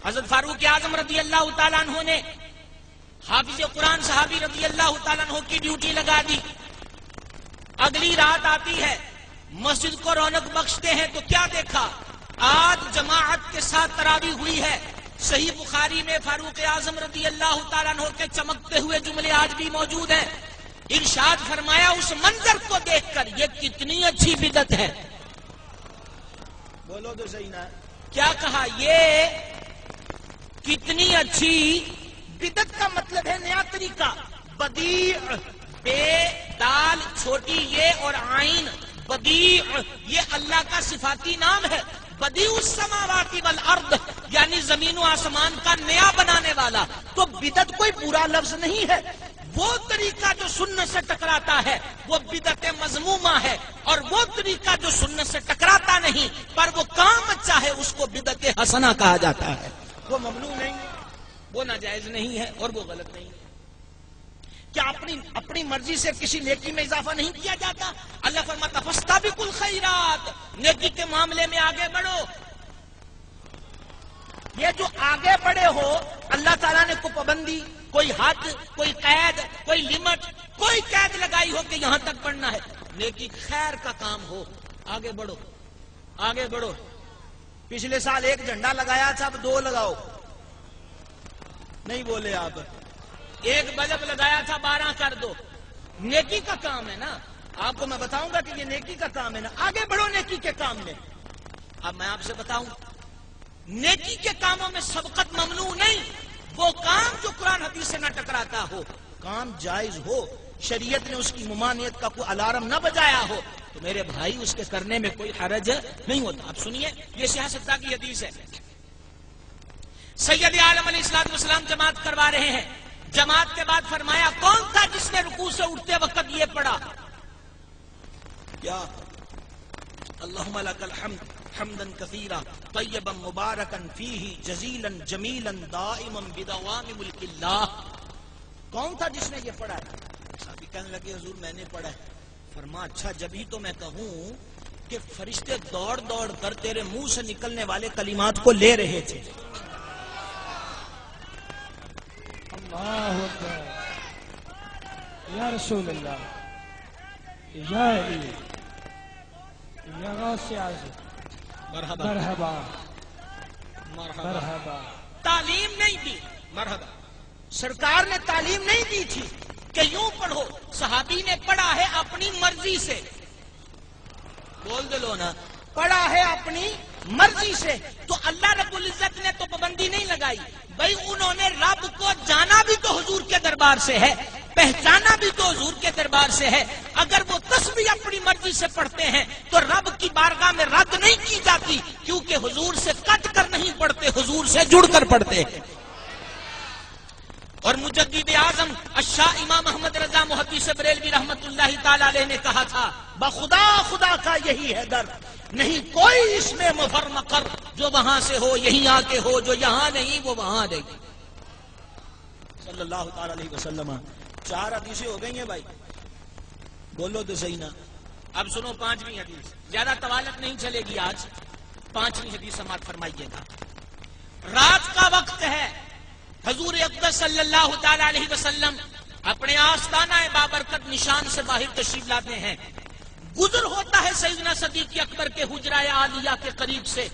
حضرت فاروق اعظم رضی اللہ تعالیٰ عنہ نے حافظ قرآن صحابی رضی اللہ تعالیٰ عنہ کی ڈیوٹی لگا دی. اگلی رات آتی ہے, مسجد کو رونق بخشتے ہیں تو کیا دیکھا, آج جماعت کے ساتھ تراویح ہوئی ہے. صحیح بخاری میں فاروق اعظم رضی اللہ تعالیٰ عنہ کے چمکتے ہوئے جملے آج بھی موجود ہیں. ارشاد فرمایا اس منظر کو دیکھ کر یہ کتنی اچھی بدعت ہے. بولو تو صحیح نا, کیا کہا, یہ کتنی اچھی بدعت کا مطلب ہے نیا طریقہ. بدیع, بے دال چھوٹی یہ اور عین, بدیع یہ اللہ کا صفاتی نام ہے. بدیع السماوات والارض یعنی زمین و آسمان کا نیا بنانے والا. تو بدعت کوئی برا لفظ نہیں ہے. وہ طریقہ جو سنت سے ٹکراتا ہے وہ بدعت مذمومہ ہے, اور وہ طریقہ جو سنت سے ٹکراتا نہیں پر وہ کام اچھا ہے اس کو بدعت حسنہ کہا جاتا ہے. وہ ممنوع نہیں, وہ ناجائز نہیں ہے اور وہ غلط نہیں ہے. کیا اپنی مرضی سے کسی نیکی میں اضافہ نہیں کیا جاتا؟ اللہ فرماتا فاستبقوا الخیرات, نیکی کے معاملے میں آگے بڑھو. یہ جو آگے بڑھے ہو, اللہ تعالیٰ نے کوئی پابندی, کوئی حد, کوئی قید, کوئی لمٹ, کوئی قید لگائی ہو کہ یہاں تک بڑھنا ہے. نیکی خیر کا کام ہو, آگے بڑھو, آگے بڑھو. پچھلے سال ایک جھنڈا لگایا تھا, اب 2 لگاؤ. نہیں بولے آپ. ایک بلب لگایا تھا 12 کر دو. نیکی کا کام ہے نا, آپ کو میں بتاؤں گا کہ یہ نیکی کا کام ہے نا, آگے بڑھو نیکی کے کام میں. اب میں آپ سے بتاؤں, نیکی کے کاموں میں سبقت ممنوع نہیں. وہ کام جو قرآن حدیث سے نہ ٹکراتا ہو, کام جائز ہو, شریعت نے اس کی ممانعت کا کوئی الارم نہ بجایا ہو, تو میرے بھائی اس کے کرنے میں کوئی حرج نہیں ہوتا. اب سنیے, یہ سیاستہ کی حدیث ہے. سید عالم علیہ الصلوۃ والسلام جماعت کروا رہے ہیں. جماعت کے بعد فرمایا کون تھا جس نے رکوع سے اٹھتے وقت یہ پڑھا, کیا اللہم لک الحمد حمدا کثیرا طیبا مبارکا فیہ جزیلا جمیلا دائما بدوام ملک اللہ. کون تھا جس نے یہ پڑھا ہے؟ صحابی کہنے لگے حضور میں نے پڑھا ہے. فرمایا اچھا, جبھی تو میں کہوں کہ فرشتے دوڑ دوڑ کر تیرے منہ سے نکلنے والے کلمات کو لے رہے تھے. اللہ اکبر, یا رسول اللہ, یا علی, یا غوث اعظم, مرحبا مرحبا مرحبا. مرحبا. تعلیم نہیں دی, مرحبا. سرکار نے تعلیم نہیں دی تھی کہ یوں پڑھو. صحابی نے پڑھا ہے اپنی مرضی سے. بول دلو نا, پڑھا ہے اپنی مرضی سے. تو اللہ رب العزت نے تو پابندی نہیں لگائی. بھائی انہوں نے رب کو جانا بھی تو حضور کے دربار سے ہے, پہچانا بھی تو حضور کے دربار سے ہے. اگر وہ تسبیح اپنی مرضی سے پڑھتے ہیں تو رب کی بارگاہ میں رد نہیں کی جاتی, کیونکہ حضور سے کٹ کر نہیں پڑھتے, حضور سے جڑ کر پڑھتے ہیں. اور مجدد اعظم الشاہ امام احمد رضا محدث بریلوی رحمت اللہ تعالی علیہ نے کہا تھا بخدا خدا کا یہی ہے در, نہیں کوئی اس میں مفر مقر, جو وہاں سے ہو یہیں آ کے ہو, جو یہاں نہیں وہ وہاں رہے گی. صلی اللہ تعالی علیہ وسلم. 4 حدیثیں ہو گئی ہیں بھائی, بولو تو صحیح نا. اب سنو 5ویں حدیث, زیادہ طوالت نہیں چلے گی آج. 5ویں حدیث سماعت فرمائیے گا. رات کا وقت ہے, حضور اقدس صلی اللہ تعالی علیہ وسلم اپنے آستانہ بابرکت نشان سے باہر تشریف لاتے ہیں. گزر ہوتا ہے سیدنا صدیق اکبر کے حجرہ عالیہ کے قریب سے.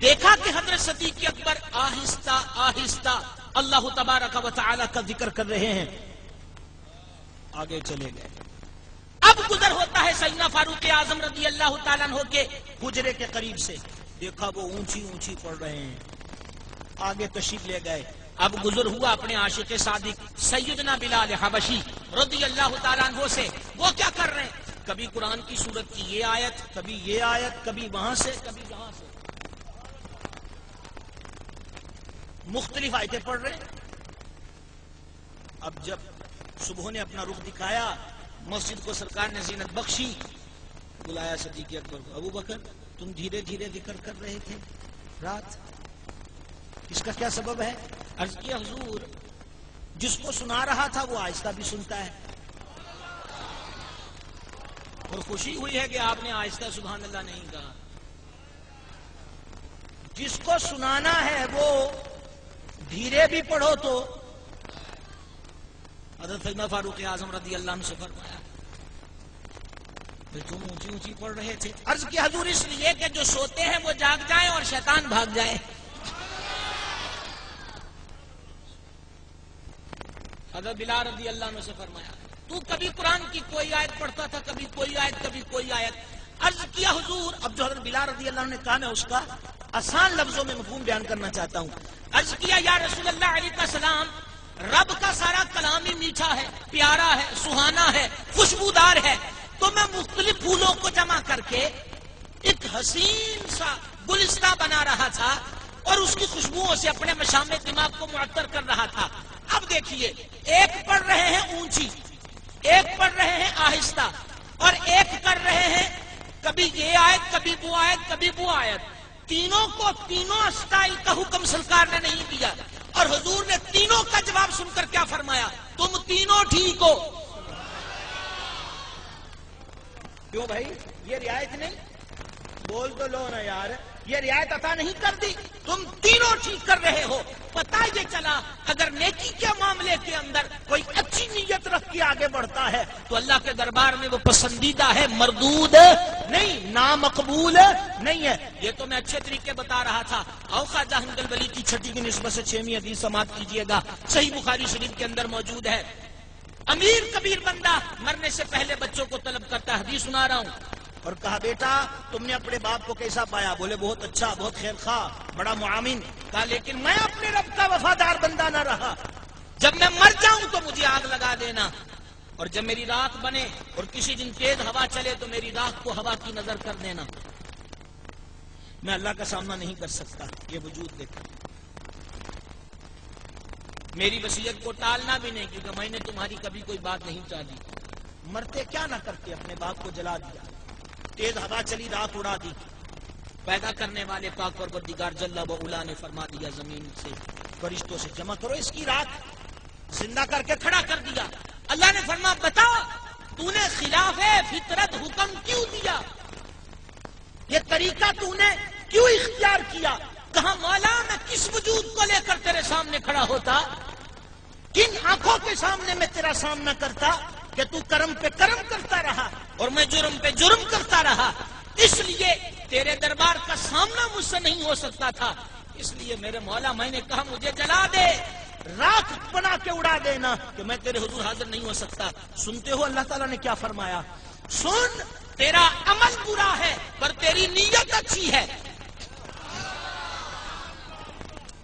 دیکھا کہ حضرت صدیق اکبر آہستہ آہستہ اللہ تبارک و تعالی کا ذکر کر رہے ہیں. آگے چلے گئے. اب گزر ہوتا ہے سیدنا فاروق اعظم رضی اللہ تعالیٰ عنہ کے حجرے کے قریب سے. دیکھا وہ اونچی اونچی پڑھ رہے ہیں. آگے تشریف لے گئے. اب گزر ہوا اپنے عاشق صادق سیدنا بلال حبشی رضی اللہ تعالیٰ عنہ سے. وہ کیا کر رہے ہیں, کبھی قرآن کی سورت کی یہ آیت, کبھی یہ آیت, کبھی وہاں سے, کبھی وہاں سے, مختلف آیتیں پڑھ رہے ہیں. اب جب صبح نے اپنا رخ دکھایا, مسجد کو سرکار نے زینت بخشی, بلایا صدیق اکبر کو. ابو بکر تم دھیرے دھیرے ذکر کر رہے تھے رات, اس کا کیا سبب ہے؟ عرض کیا حضور جس کو سنا رہا تھا وہ آہستہ بھی سنتا ہے, اور خوشی ہوئی ہے کہ آپ نے آہستہ سبحان اللہ نہیں کہا. جس کو سنانا ہے وہ دھیرے بھی پڑھو تو حضرت سیدنا فاروق اعظم رضی اللہ عنہ سے فرمایا تم اونچی اونچی پڑھ رہے تھے. عرض کیا حضور اس لیے کہ جو سوتے ہیں وہ جاگ جائیں اور شیطان بھاگ جائے. حضرت بلال رضی اللہ عنہ سے فرمایا تو کبھی قرآن کی کوئی آیت پڑھتا تھا, کبھی کوئی آیت, کبھی کوئی آیت. عرض کیا حضور, اب جو حضرت بلال رضی اللہ عنہ نے کہا میں اس کا آسان لفظوں میں مفہوم بیان کرنا چاہتا ہوں. عرض کیا یا رسول اللہ علیہ السلام, رب کا سارا کلام ہی میٹھا ہے, پیارا ہے, سہانا ہے, خوشبودار ہے, تو میں مختلف پھولوں کو جمع کر کے ایک حسین سا گلستہ بنا رہا تھا اور اس کی خوشبوؤں سے اپنے مشام دماغ کو معطر کر رہا تھا. اب دیکھیے, ایک پڑھ رہے ہیں اونچی, ایک پڑھ رہے ہیں آہستہ, اور ایک کر رہے ہیں کبھی یہ آیت, کبھی وہ آیت, کبھی وہ آیت. تینوں کو تینوں اسٹائل کا حکم سرکار نے نہیں دیا, اور حضور نے تینوں کا جواب سن کر کیا فرمایا, تم تینوں ٹھیک ہو. کیوں بھائی, یہ رعایت نہیں؟ بول تو لو نا یار, یہ رعایت عطا نہیں کر دی, تم تینوں ٹھیک کر رہے ہو. پتہ یہ چلا اگر نیکی کے معاملے کے اندر کوئی اچھی نیت رکھ کے آگے بڑھتا ہے تو اللہ کے دربار میں وہ پسندیدہ ہے, مردود نہیں, نامقبول نہیں ہے. یہ تو میں اچھے طریقے بتا رہا تھا. خواجہ حنظل ولی کی چھٹی کی نسبت سے 6ویں حدیث سماعت کیجئے گا, صحیح بخاری شریف کے اندر موجود ہے. امیر کبیر بندہ مرنے سے پہلے بچوں کو طلب کرتا, حدیث سنا رہا ہوں, اور کہا بیٹا تم نے اپنے باپ کو کیسا پایا؟ بولے بہت اچھا, بہت خیر خواہ, بڑا معاون. کہا لیکن میں اپنے رب کا وفادار بندہ نہ رہا, جب میں مر جاؤں تو مجھے آگ لگا دینا, اور جب میری راکھ بنے اور کسی دن تیز ہوا چلے تو میری راکھ کو ہوا کی نظر کر دینا. میں اللہ کا سامنا نہیں کر سکتا. یہ وجود دیکھا, میری وصیت کو ٹالنا بھی نہیں, کیونکہ میں نے تمہاری کبھی کوئی بات نہیں ٹالی. مرتے کیا نہ کرتے, اپنے باپ کو جلا دیا, تیز ہوا چلی راکھ اڑا دی. پیدا کرنے والے پاک پروردگار جل و علا نے فرما دیا زمین سے فرشتوں سے جمع کرو اس کی راکھ, زندہ کر کے کھڑا کر دیا. اللہ نے فرما بتا تو نے خلاف فطرت حکم کیوں دیا, یہ طریقہ تو نے کیوں اختیار کیا؟ کہا مولا میں کس وجود کو لے کر تیرے سامنے کھڑا ہوتا, کن آنکھوں کے سامنے میں تیرا سامنا کرتا کہ تو کرم پہ کرم کرتا رہا اور میں جرم پہ جرم کرتا رہا. اس لیے تیرے دربار کا سامنا مجھ سے نہیں ہو سکتا تھا. اس لیے میرے مولا میں نے کہا مجھے جلا دے, راکھ بنا کے اڑا دینا, کہ میں تیرے حضور حاضر نہیں ہو سکتا. سنتے ہو اللہ تعالیٰ نے کیا فرمایا؟ سن, تیرا عمل برا ہے پر تیری نیت اچھی ہے.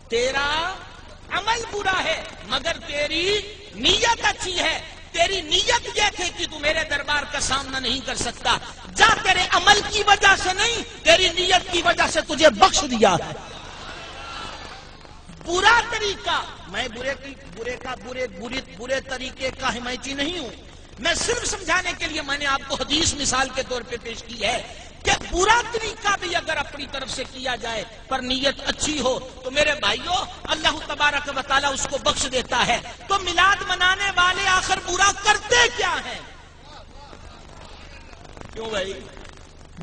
تیرا عمل برا ہے مگر تیری نیت اچھی ہے. تیری نیت یہ تھی کہ تو میرے دربار کا سامنا نہیں کر سکتا, جا تیرے عمل کی وجہ سے نہیں, تیری نیت کی وجہ سے تجھے بخش دیا ہے. برا طریقہ, میں برے طریقے کا حمایتی نہیں ہوں, میں صرف سمجھانے کے لیے میں نے آپ کو حدیث مثال کے طور پہ پیش کی ہے کہ برا طریقہ بھی اگر اپنی طرف سے کیا جائے پر نیت اچھی ہو تو میرے بھائیوں اللہ تبارک و تعالیٰ اس کو بخش دیتا ہے. تو میلاد منانے والے آخر برا کرتے کیا ہیں؟ کیوں بھائی,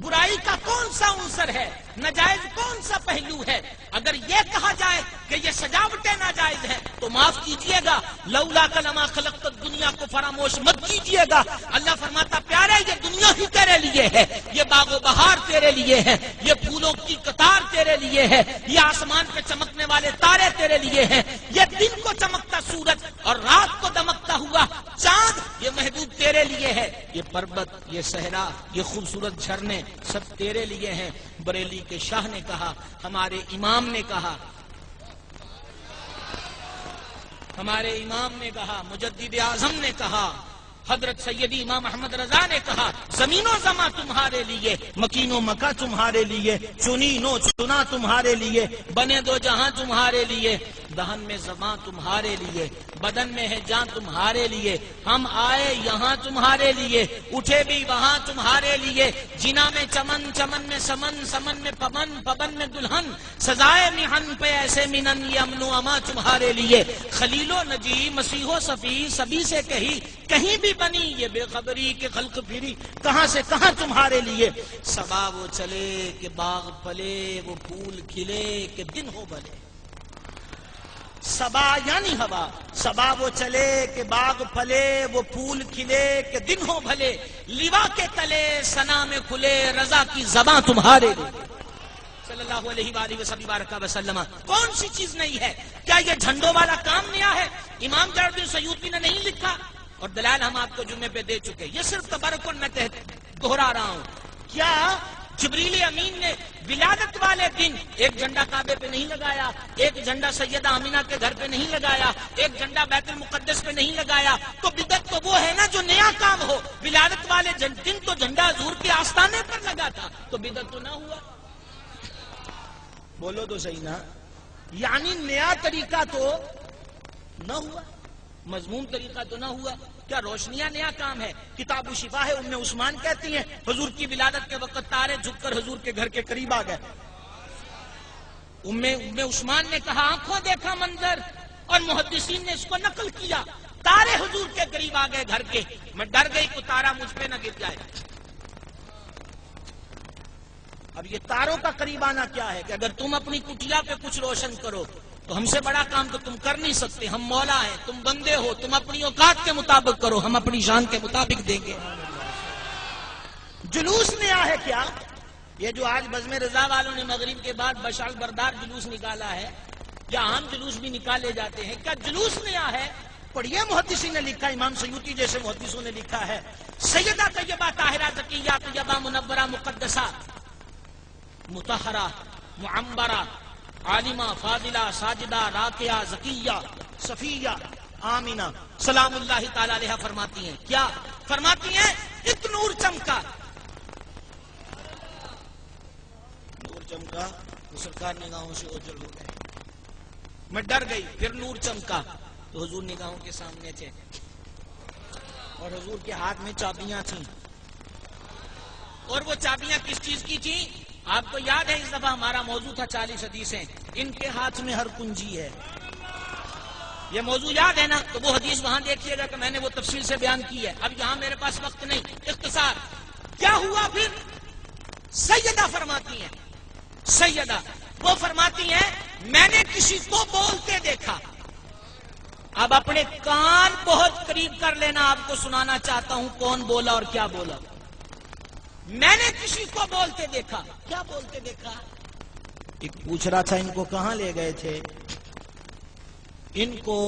برائی کا کون سا عنصر ہے, ناجائز کون سا پہلو ہے؟ اگر یہ کہا جائے کہ یہ سجاوٹیں ناجائز ہیں تو معاف کیجئے گا, لولا کلما خلقت الدنیا کو فراموش مت کیجئے گا. اللہ فرماتا پیارے یہ دنیا ہی تیرے لیے ہے, یہ باغ و بہار تیرے لیے ہے, یہ پھولوں کی قطار تیرے لیے ہے, یہ آسمان پہ چمکنے والے تارے تیرے لیے ہیں, یہ دن کو چمکتا سورج اور رات کو دمکتا ہوا چاند یہ محبوب تیرے لیے ہے, یہ پربت, یہ صحرا, یہ خوبصورت جھرنے سب تیرے لیے ہیں. بریلی کے شاہ نے کہا, ہمارے امام نے کہا, ہمارے امام نے کہا, مجدد اعظم نے کہا, حضرت سیدی امام احمد رضا نے کہا زمین و زماں تمہارے لیے, مکین و مکہ تمہارے لیے, چنی نو چنا تمہارے لیے, بنے دو جہاں تمہارے لیے, دہن میں زباں تمہارے لیے, بدن میں ہے جان تمہارے لیے, ہم آئے یہاں تمہارے لیے, اٹھے بھی وہاں تمہارے لیے, جنا میں چمن, چمن میں سمن, سمن میں پون, پون میں دلہن, سزائے محن پہ ایسے منن, یہ امن و اما تمہارے لیے, خلیل و نجی, مسیح و صفی, سبھی سے کہیں کہیں بھی بنی یہ بے خبری کہ خلق پھری, کہاں سے کہاں تمہارے لیے, صبا وہ چلے کہ باغ پلے, وہ پھول کھلے کہ دن ہو بھلے, صبا یعنی ہوا، صبا وہ چلے کہ باغ پھلے، وہ پھول کھلے کہ دن ہو بھلے، لیوا کے تلے ثنا میں کھلے، رضا کی زباں تمہارے لیے صلی اللہ علیہ وآلہ وسلم۔ کون سی چیز نہیں ہے؟ کیا یہ جھنڈوں والا کام نیا ہے؟ امام جلال الدین سیوطی نے نہیں لکھا، اور دلائل ہم آپ کو جمعے پہ دے چکے، یہ صرف تبرکن میں دہرا رہا ہوں۔ کیا جبریل امین نے ولادت والے دن ایک جھنڈا کعبے پہ نہیں لگایا، ایک جھنڈا سیدہ آمینہ کے گھر پہ نہیں لگایا، ایک جھنڈا بیت المقدس پہ نہیں لگایا؟ تو بدعت تو وہ ہے نا جو نیا کام ہو۔ ولادت والے دن تو جھنڈا حضور کے آستانے پر لگا تھا، تو بدعت تو نہ ہوا؟ بولو تو صحیح نا، یعنی نیا طریقہ تو نہ ہوا، مضمون طریقہ تو نہ ہوا۔ کیا روشنیاں نیا کام ہے؟ کتاب و شفا ہے، ام عثمان کہتی ہیں حضور کی ولادت کے وقت تارے جھک کر حضور کے گھر کے قریب آ گئے۔ ام عثمان نے کہا آنکھوں دیکھا منظر، اور محدثین نے اس کو نقل کیا، تارے حضور کے قریب آ گئے گھر کے، میں ڈر گئی کہ تارا مجھ پہ نہ گر جائے۔ اب یہ تاروں کا قریب آنا کیا ہے کہ اگر تم اپنی کٹیا پہ کچھ روشن کرو تو ہم سے بڑا کام تو تم کر نہیں سکتے، ہم مولا ہیں، تم بندے ہو، تم اپنی اوقات کے مطابق کرو، ہم اپنی شان کے مطابق دیں گے۔ جلوس نیا ہے کیا؟ یہ جو آج بزم رضا والوں نے مغرب کے بعد بشال بردار جلوس نکالا ہے، یا عام جلوس بھی نکالے جاتے ہیں، کیا جلوس نیا ہے؟ پڑھیے محدثین نے لکھا، امام سیوطی جیسے محدثوں نے لکھا ہے، سیدہ طیبہ طاہرہ زکیہ طیبہ منورہ مقدسہ مطہرہ معمبرہ عالمہ فاضلہ ساجدہ راکعہ زکیہ صفیہ آمینہ سلام اللہ تعالی علیہ فرماتی ہیں، کیا فرماتی ہیں؟ ایک نور چمکا، نور چمکا تو سرکار نگاہوں سے اوجھل ہو گئے، میں ڈر گئی، پھر نور چمکا تو حضور نگاہوں کے سامنے تھے، اور حضور کے ہاتھ میں چابیاں تھیں، اور وہ چابیاں کس چیز کی تھیں؟ آپ کو یاد ہے اس دفعہ ہمارا موضوع تھا 40 حدیثیں، ان کے ہاتھ میں ہر کنجی ہے، یہ موضوع یاد ہے نا؟ تو وہ حدیث وہاں دیکھیے گا کہ میں نے وہ تفصیل سے بیان کی ہے، اب یہاں میرے پاس وقت نہیں، اختصار کیا ہوا پھر؟ سیدہ فرماتی ہیں، سیدہ وہ فرماتی ہیں میں نے کسی کو بولتے دیکھا، اب اپنے کان بہت قریب کر لینا، آپ کو سنانا چاہتا ہوں کون بولا اور کیا بولا۔ میں نے کسی کو بولتے دیکھا، کیا بولتے دیکھا؟ ایک پوچھ رہا تھا ان کو کہاں لے گئے تھے، ان کو